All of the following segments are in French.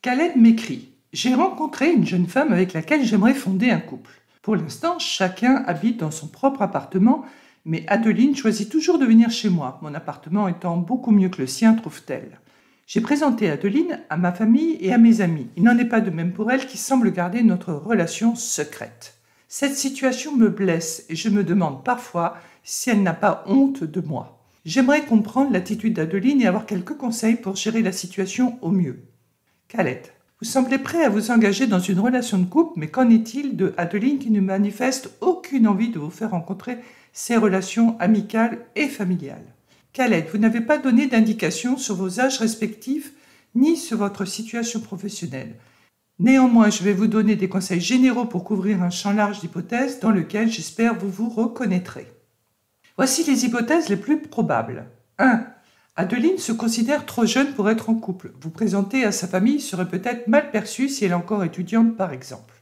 Khaled m'écrit « J'ai rencontré une jeune femme avec laquelle j'aimerais fonder un couple. Pour l'instant, chacun habite dans son propre appartement, mais Adeline choisit toujours de venir chez moi, mon appartement étant beaucoup mieux que le sien, trouve-t-elle. J'ai présenté Adeline à ma famille et à mes amis. Il n'en est pas de même pour elle qui semble garder notre relation secrète. Cette situation me blesse et je me demande parfois si elle n'a pas honte de moi. J'aimerais comprendre l'attitude d'Adeline et avoir quelques conseils pour gérer la situation au mieux. Khaled, vous semblez prêt à vous engager dans une relation de couple, mais qu'en est-il de Adeline qui ne manifeste aucune envie de vous faire rencontrer ses relations amicales et familiales? Khaled, vous n'avez pas donné d'indication sur vos âges respectifs ni sur votre situation professionnelle. Néanmoins, je vais vous donner des conseils généraux pour couvrir un champ large d'hypothèses dans lequel j'espère vous vous reconnaîtrez. Voici les hypothèses les plus probables. 1. Adeline se considère trop jeune pour être en couple. Vous présenter à sa famille serait peut-être mal perçu si elle est encore étudiante, par exemple.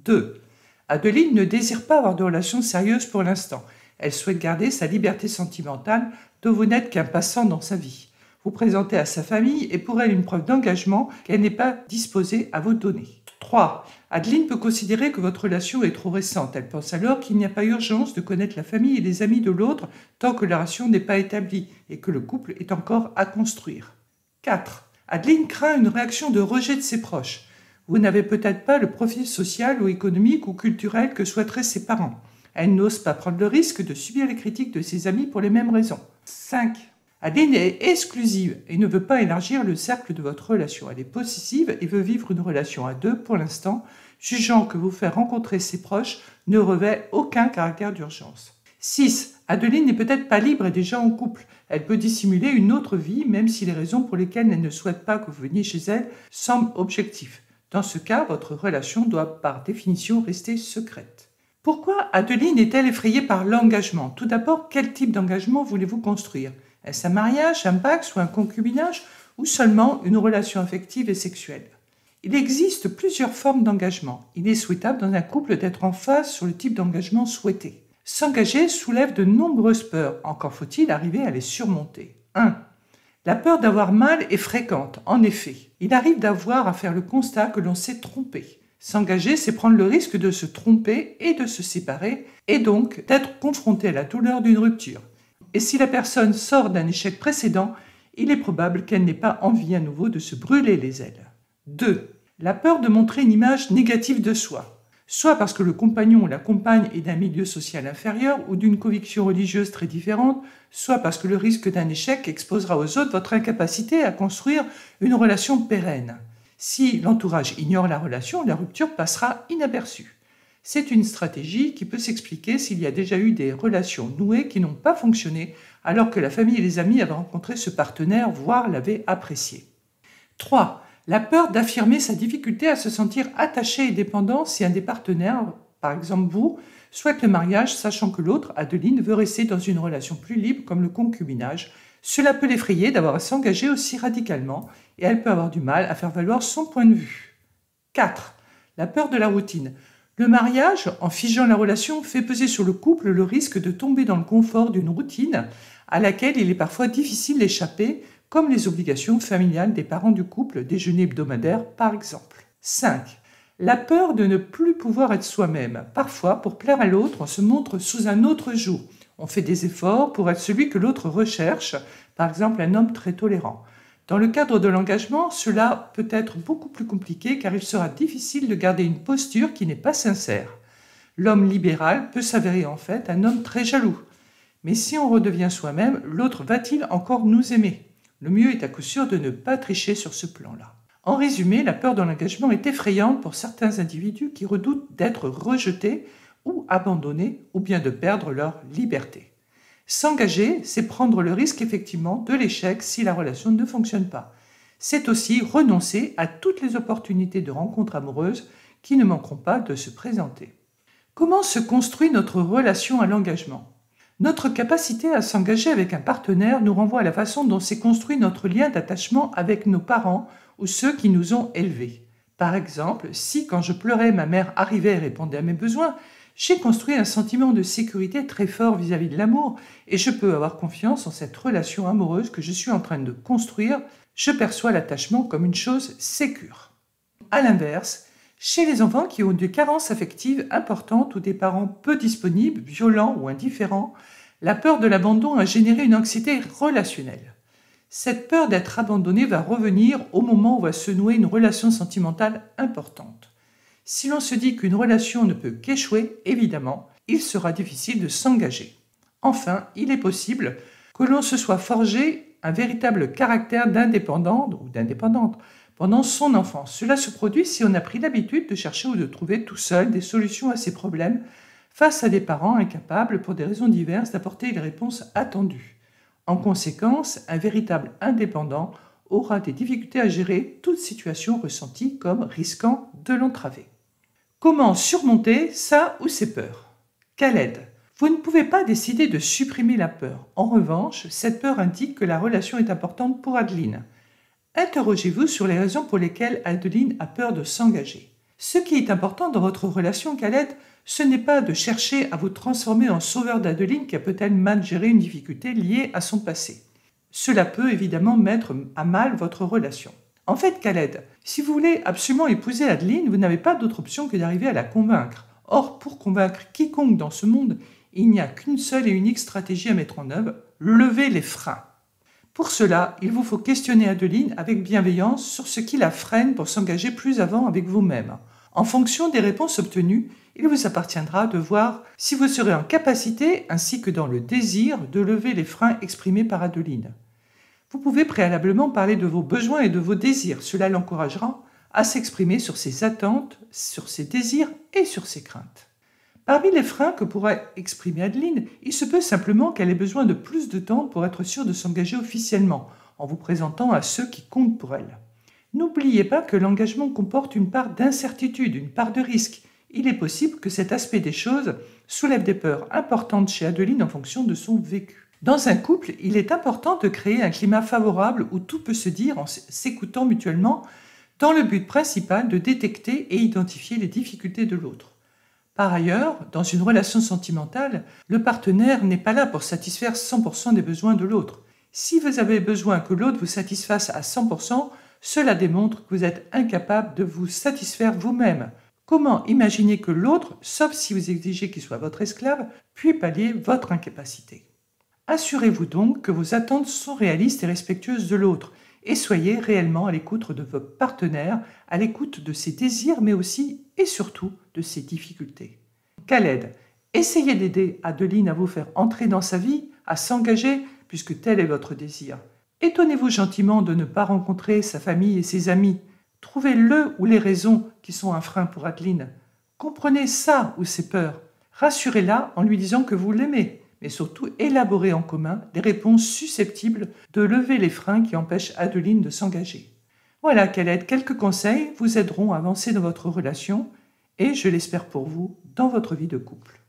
2. Adeline ne désire pas avoir de relations sérieuses pour l'instant. Elle souhaite garder sa liberté sentimentale, dont vous n'êtes qu'un passant dans sa vie. Vous présenter à sa famille est pour elle une preuve d'engagement qu'elle n'est pas disposée à vous donner. 3. Adeline peut considérer que votre relation est trop récente. Elle pense alors qu'il n'y a pas urgence de connaître la famille et les amis de l'autre tant que la relation n'est pas établie et que le couple est encore à construire. 4. Adeline craint une réaction de rejet de ses proches. Vous n'avez peut-être pas le profil social ou économique ou culturel que souhaiteraient ses parents. Elle n'ose pas prendre le risque de subir les critiques de ses amis pour les mêmes raisons. 5. Adeline est exclusive et ne veut pas élargir le cercle de votre relation. Elle est possessive et veut vivre une relation à deux pour l'instant, jugeant que vous faire rencontrer ses proches ne revêt aucun caractère d'urgence. 6. Adeline n'est peut-être pas libre et déjà en couple. Elle peut dissimuler une autre vie, même si les raisons pour lesquelles elle ne souhaite pas que vous veniez chez elle semblent objectives. Dans ce cas, votre relation doit par définition rester secrète. Pourquoi Adeline est-elle effrayée par l'engagement? Tout d'abord, quel type d'engagement voulez-vous construire? Est-ce un mariage, un pax ou un concubinage, ou seulement une relation affective et sexuelle? Il existe plusieurs formes d'engagement. Il est souhaitable dans un couple d'être en phase sur le type d'engagement souhaité. S'engager soulève de nombreuses peurs, encore faut-il arriver à les surmonter. 1. La peur d'avoir mal est fréquente, en effet. Il arrive d'avoir à faire le constat que l'on s'est trompé. S'engager, c'est prendre le risque de se tromper et de se séparer, et donc d'être confronté à la douleur d'une rupture. Et si la personne sort d'un échec précédent, il est probable qu'elle n'ait pas envie à nouveau de se brûler les ailes. 2. La peur de montrer une image négative de soi, soit parce que le compagnon ou la compagne est d'un milieu social inférieur ou d'une conviction religieuse très différente, soit parce que le risque d'un échec exposera aux autres votre incapacité à construire une relation pérenne. Si l'entourage ignore la relation, la rupture passera inaperçue. C'est une stratégie qui peut s'expliquer s'il y a déjà eu des relations nouées qui n'ont pas fonctionné alors que la famille et les amis avaient rencontré ce partenaire, voire l'avaient apprécié. 3. La peur d'affirmer sa difficulté à se sentir attaché et dépendant si un des partenaires, par exemple vous, souhaite le mariage sachant que l'autre, Adeline, veut rester dans une relation plus libre comme le concubinage. Cela peut l'effrayer d'avoir à s'engager aussi radicalement et elle peut avoir du mal à faire valoir son point de vue. 4. La peur de la routine. Le mariage, en figeant la relation, fait peser sur le couple le risque de tomber dans le confort d'une routine à laquelle il est parfois difficile d'échapper, comme les obligations familiales des parents du couple, déjeuner hebdomadaire par exemple. 5. La peur de ne plus pouvoir être soi-même. Parfois, pour plaire à l'autre, on se montre sous un autre joug. On fait des efforts pour être celui que l'autre recherche, par exemple un homme très tolérant. Dans le cadre de l'engagement, cela peut être beaucoup plus compliqué car il sera difficile de garder une posture qui n'est pas sincère. L'homme libéral peut s'avérer en fait un homme très jaloux. Mais si on redevient soi-même, l'autre va-t-il encore nous aimer? Le mieux est à coup sûr de ne pas tricher sur ce plan-là. En résumé, la peur de l'engagement est effrayante pour certains individus qui redoutent d'être rejetés ou abandonnés ou bien de perdre leur liberté. S'engager, c'est prendre le risque effectivement de l'échec si la relation ne fonctionne pas. C'est aussi renoncer à toutes les opportunités de rencontres amoureuses qui ne manqueront pas de se présenter. Comment se construit notre relation à l'engagement? Notre capacité à s'engager avec un partenaire nous renvoie à la façon dont s'est construit notre lien d'attachement avec nos parents ou ceux qui nous ont élevés. Par exemple, si quand je pleurais, ma mère arrivait et répondait à mes besoins, j'ai construit un sentiment de sécurité très fort vis-à-vis de l'amour et je peux avoir confiance en cette relation amoureuse que je suis en train de construire. Je perçois l'attachement comme une chose sécure. à l'inverse, chez les enfants qui ont des carences affectives importantes ou des parents peu disponibles, violents ou indifférents, la peur de l'abandon a généré une anxiété relationnelle. Cette peur d'être abandonné va revenir au moment où va se nouer une relation sentimentale importante. Si l'on se dit qu'une relation ne peut qu'échouer, évidemment, il sera difficile de s'engager. Enfin, il est possible que l'on se soit forgé un véritable caractère d'indépendant ou d'indépendante pendant son enfance. Cela se produit si on a pris l'habitude de chercher ou de trouver tout seul des solutions à ses problèmes face à des parents incapables, pour des raisons diverses, d'apporter les réponses attendues. En conséquence, un véritable indépendant aura des difficultés à gérer toute situation ressentie comme risquant de l'entraver. Comment surmonter sa ou ses peurs? Khaled, vous ne pouvez pas décider de supprimer la peur. En revanche, cette peur indique que la relation est importante pour Adeline. Interrogez-vous sur les raisons pour lesquelles Adeline a peur de s'engager. Ce qui est important dans votre relation, Khaled, ce n'est pas de chercher à vous transformer en sauveur d'Adeline qui a peut-être mal géré une difficulté liée à son passé. Cela peut évidemment mettre à mal votre relation. En fait, Khaled, si vous voulez absolument épouser Adeline, vous n'avez pas d'autre option que d'arriver à la convaincre. Or, pour convaincre quiconque dans ce monde, il n'y a qu'une seule et unique stratégie à mettre en œuvre, lever les freins. Pour cela, il vous faut questionner Adeline avec bienveillance sur ce qui la freine pour s'engager plus avant avec vous-même. En fonction des réponses obtenues, il vous appartiendra de voir si vous serez en capacité, ainsi que dans le désir, de lever les freins exprimés par Adeline. Vous pouvez préalablement parler de vos besoins et de vos désirs. Cela l'encouragera à s'exprimer sur ses attentes, sur ses désirs et sur ses craintes. Parmi les freins que pourra exprimer Adeline, il se peut simplement qu'elle ait besoin de plus de temps pour être sûre de s'engager officiellement, en vous présentant à ceux qui comptent pour elle. N'oubliez pas que l'engagement comporte une part d'incertitude, une part de risque. Il est possible que cet aspect des choses soulève des peurs importantes chez Adeline en fonction de son vécu. Dans un couple, il est important de créer un climat favorable où tout peut se dire en s'écoutant mutuellement, dans le but principal de détecter et identifier les difficultés de l'autre. Par ailleurs, dans une relation sentimentale, le partenaire n'est pas là pour satisfaire 100% des besoins de l'autre. Si vous avez besoin que l'autre vous satisfasse à 100%, cela démontre que vous êtes incapable de vous satisfaire vous-même. Comment imaginer que l'autre, sauf si vous exigez qu'il soit votre esclave, puis pallier votre incapacité? Assurez-vous donc que vos attentes sont réalistes et respectueuses de l'autre, et soyez réellement à l'écoute de votre partenaire, à l'écoute de ses désirs, mais aussi et surtout de ses difficultés. Khaled, essayez d'aider Adeline à vous faire entrer dans sa vie, à s'engager, puisque tel est votre désir. Étonnez-vous gentiment de ne pas rencontrer sa famille et ses amis. Trouvez le ou les raisons qui sont un frein pour Adeline. Comprenez ça ou ses peurs. Rassurez-la en lui disant que vous l'aimez, mais surtout élaborez en commun des réponses susceptibles de lever les freins qui empêchent Adeline de s'engager. Voilà, Khaled, quelques conseils vous aideront à avancer dans votre relation et, je l'espère pour vous, dans votre vie de couple.